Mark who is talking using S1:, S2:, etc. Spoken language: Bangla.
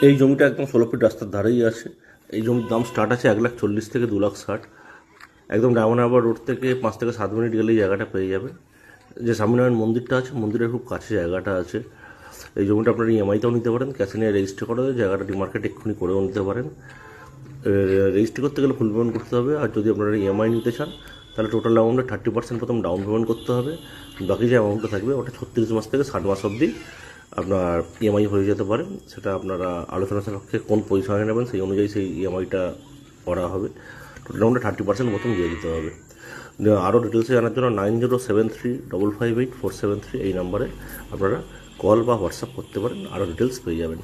S1: এই জমিটা একদম 16 ফিট রাস্তার ধারেই আছে। এই জমির দাম স্টার্ট আছে 1,40,000 থেকে 2,60,000। একদম ডায়মন্ড হারবার রোড থেকে 5 থেকে 7 মিনিট গেলেই জায়গাটা পেয়ে যাবে। যে স্বামীনারায়ণ মন্দিরটা আছে, মন্দিরের খুব কাছে জায়গাটা আছে। এই জমিটা আপনারা ইএমআইতেও নিতে পারেন, ক্যাশে নিয়ে রেজিস্টার করে জায়গাটা ডিমার্কেট এক্ষুনি করেও নিতে পারেন। রেজিস্ট্রি করতে গেলে ফুল পেমেন্ট করতে হবে, আর যদি আপনারা ইএমআই নিতে চান তাহলে টোটাল অ্যামাউন্টে 30% প্রথম ডাউন পেমেন্ট করতে হবে। বাকি যে অ্যামাউন্টটা থাকবে ওটা 36 মাস থেকে 60 মাস অবধি আপনার ইএমআই হয়ে যেতে পারে। সেটা আপনারা আলোচনা সাপেক্ষে কোন পজিশনে নেবেন সেই অনুযায়ী সেই ইএমআইটা করা হবে। টোটাল অ্যামাউন্টে 30% প্রথম দিয়ে দিতে হবে। আরও ডিটেলসে জানার জন্য 9073558473 এই নাম্বারে আপনারা কল বা হোয়াটসঅ্যাপ করতে পারেন, আরও ডিটেলস পেয়ে যাবেন।